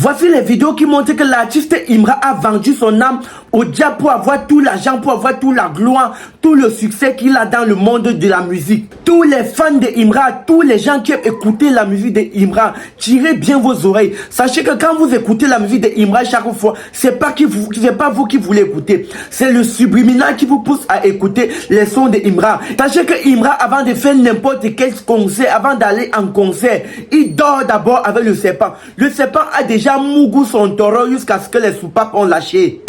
Voici les vidéos qui montrent que l'artiste Imra a vendu son âme au diable pour avoir tout l'argent, pour avoir toute la gloire, tout le succès qu'il a dans le monde de la musique. Tous les fans de Imra, tous les gens qui aiment écouter la musique de Imra, tirez bien vos oreilles. Sachez que quand vous écoutez la musique de Imra chaque fois, c'est pas vous qui voulez écouter. C'est le subliminal qui vous pousse à écouter les sons de Imra. Sachez que Imra, avant de faire n'importe quel concert, avant d'aller en concert, il dort d'abord avec le serpent. Le serpent a déjà mougou son taureau jusqu'à ce que les soupapes ont lâché.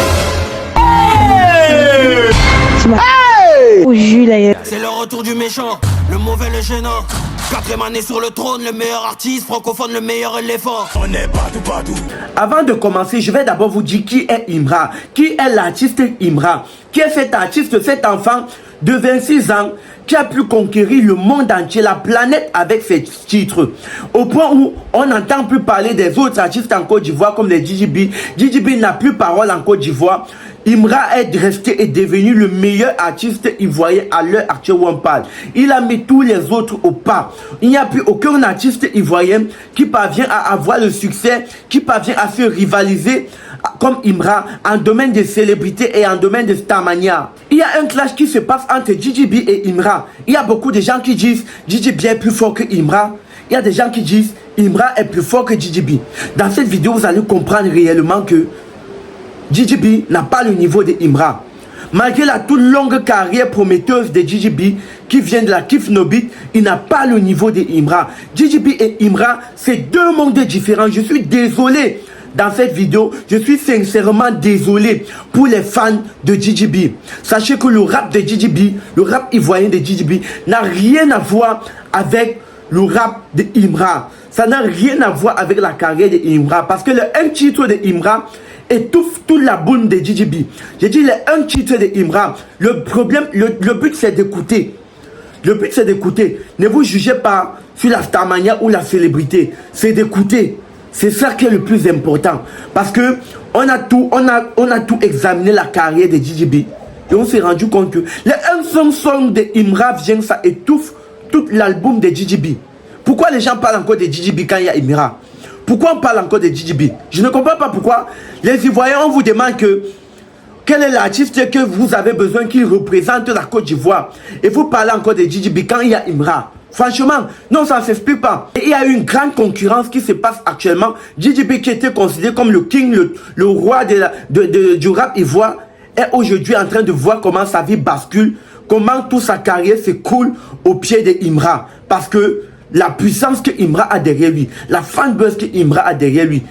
C'est le retour du méchant, le mauvais, le gênant. 4e année sur le trône, le meilleur artiste francophone, le meilleur éléphant. On est partout. Avant de commencer, je vais d'abord vous dire qui est Imra. Qui est l'artiste Imra? Qui est cet artiste, cet enfant de 26 ans qui a pu conquérir le monde entier, la planète avec ses titres. Au point où on n'entend plus parler des autres artistes en Côte d'Ivoire comme les DJB. DJB n'a plus parole en Côte d'Ivoire. Imra est resté et devenu le meilleur artiste ivoirien à l'heure actuelle où on parle. Il a mis tous les autres au pas. Il n'y a plus aucun artiste ivoirien qui parvient à avoir le succès, qui parvient à se rivaliser comme Imra en domaine de célébrité et en domaine de starmania. Il y a un clash qui se passe entre DJB et Imra. Il y a beaucoup de gens qui disent DJB est plus fort que Imra. Il y a des gens qui disent Imra est plus fort que DJB. Dans cette vidéo, vous allez comprendre réellement que DJB n'a pas le niveau de Imra. Malgré la toute longue carrière prometteuse de DJB qui vient de la Kif No Beat, il n'a pas le niveau de Imra. DJB et Imra, c'est deux mondes différents. Je suis désolé. Dans cette vidéo, je suis sincèrement désolé pour les fans de DJB. Sachez que le rap de DJB, le rap ivoirien de DJB n'a rien à voir avec le rap de Imra. Ça n'a rien à voir avec la carrière de Imra. Parce que le un titre de Imra étouffe toute la boune de DJB. J'ai dit le un titre de Imra. Le problème, le but c'est d'écouter. Le but c'est d'écouter. Ne vous jugez pas sur la starmania ou la célébrité. C'est d'écouter. C'est ça qui est le plus important. Parce que on a tout examiné la carrière de DJB. Et on s'est rendu compte que le un seul son de Imra vient, ça étouffe tout l'album de DJB. Pourquoi les gens parlent encore de DJB quand il y a Imra? Pourquoi on parle encore de DJB? Je ne comprends pas pourquoi. Les Ivoiriens, on vous demande quel est l'artiste que vous avez besoin qu'il représente la Côte d'Ivoire. Et vous parlez encore de DJB quand il y a Imra. Franchement, non, ça ne s'explique pas. Et il y a une grande concurrence qui se passe actuellement. DJB qui était considéré comme le king, le roi du rap ivoire, est aujourd'hui en train de voir comment sa vie bascule, comment toute sa carrière s'écoule au pied de Imra. Parce que la puissance que Imra a derrière lui, la fanbase que Imra a derrière lui,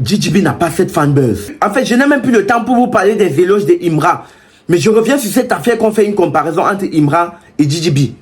DJB n'a pas cette fanbase. En fait, je n'ai même plus le temps pour vous parler des éloges de Imra. Mais je reviens sur cette affaire qu'on fait une comparaison entre Imra et DJB.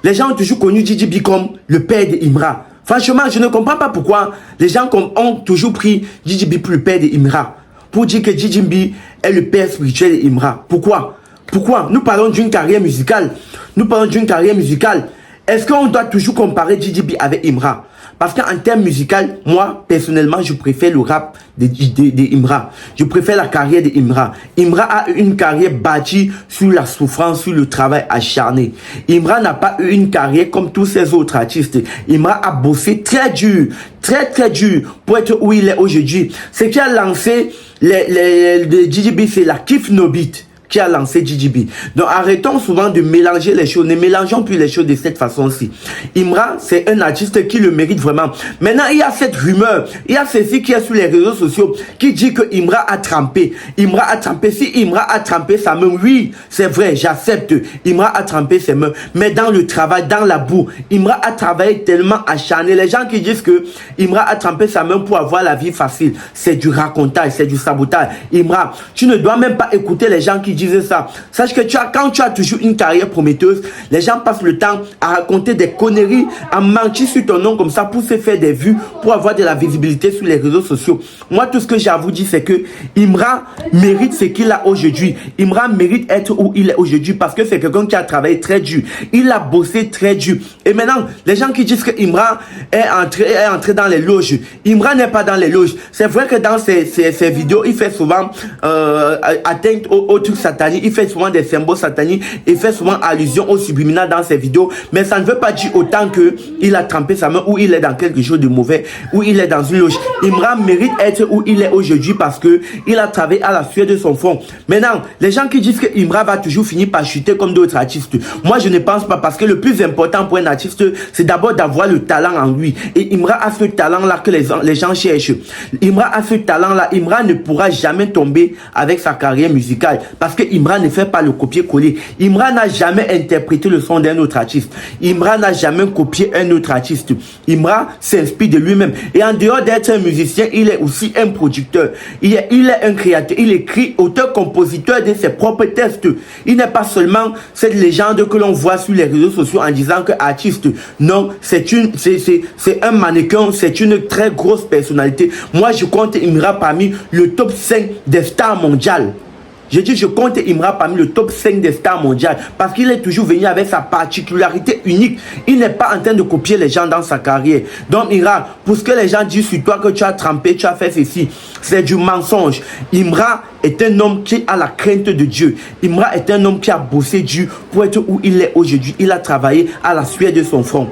Les gens ont toujours connu DJB comme le père de Imra. Franchement, je ne comprends pas pourquoi les gens ont toujours pris DJB pour le père de Imra. Pour dire que DJB est le père spirituel de Imra. Pourquoi? Pourquoi? Nous parlons d'une carrière musicale. Nous parlons d'une carrière musicale. Est-ce qu'on doit toujours comparer DJB avec Imra? Parce qu'en termes musicaux, moi, personnellement, je préfère le rap de Imra. Je préfère la carrière de Imra. Imra a une carrière bâtie sur la souffrance, sur le travail acharné. Imra n'a pas eu une carrière comme tous ces autres artistes. Imra a bossé très dur pour être où il est aujourd'hui. Ce qui a lancé les DJB, c'est la Kif No Beat qui a lancé DJB. Donc arrêtons souvent de mélanger les choses. Ne mélangeons plus les choses de cette façon-ci. Imra, c'est un artiste qui le mérite vraiment. Maintenant, il y a cette rumeur, il y a ceci qui est sur les réseaux sociaux qui dit que Imra a trempé. Imra a trempé. Si Imra a trempé sa main, oui, c'est vrai, j'accepte. Imra a trempé ses mains. Mais dans le travail, dans la boue, Imra a travaillé tellement acharné. Les gens qui disent que Imra a trempé sa main pour avoir la vie facile, c'est du racontage, c'est du sabotage. Imra, tu ne dois même pas écouter les gens qui disent ça. Sache que quand tu as toujours une carrière prometteuse, les gens passent le temps à raconter des conneries, à mentir sur ton nom comme ça pour se faire des vues, pour avoir de la visibilité sur les réseaux sociaux. Moi, tout ce que j'ai à vous dire, c'est que Imra mérite ce qu'il a aujourd'hui. Imra mérite être où il est aujourd'hui parce que c'est quelqu'un qui a travaillé très dur. Il a bossé très dur. Et maintenant, les gens qui disent que Imra est entré dans les loges. Imra n'est pas dans les loges. C'est vrai que dans ses vidéos, il fait souvent atteinte au truc sataniques, il fait souvent des symboles sataniques, il fait souvent allusion au subliminal dans ses vidéos, mais ça ne veut pas dire autant que il a trempé sa main ou il est dans quelque chose de mauvais, ou il est dans une loge. Imra mérite être où il est aujourd'hui parce que il a travaillé à la sueur de son front. Maintenant, les gens qui disent que Imra va toujours finir par chuter comme d'autres artistes, moi je ne pense pas, parce que le plus important pour un artiste, c'est d'abord d'avoir le talent en lui. Et Imra a ce talent-là que les gens cherchent. Imra a ce talent-là. Imra ne pourra jamais tomber avec sa carrière musicale parce que Imra ne fait pas le copier-coller. Imra n'a jamais interprété le son d'un autre artiste. Imra n'a jamais copié un autre artiste. Imra s'inspire de lui-même. Et en dehors d'être un musicien, il est aussi un producteur. Il est un créateur. Il écrit, auteur-compositeur de ses propres textes. Il n'est pas seulement cette légende que l'on voit sur les réseaux sociaux en disant que artiste. Non, c'est un mannequin, c'est une très grosse personnalité. Moi, je compte Imra parmi le top 5 des stars mondiales. Je dis, je compte Imra parmi le top 5 des stars mondiales parce qu'il est toujours venu avec sa particularité unique. Il n'est pas en train de copier les gens dans sa carrière. Donc, Imra, pour ce que les gens disent sur toi que tu as trempé, tu as fait ceci, c'est du mensonge. Imra est un homme qui a la crainte de Dieu. Imra est un homme qui a bossé dur pour être où il est aujourd'hui. Il a travaillé à la sueur de son front.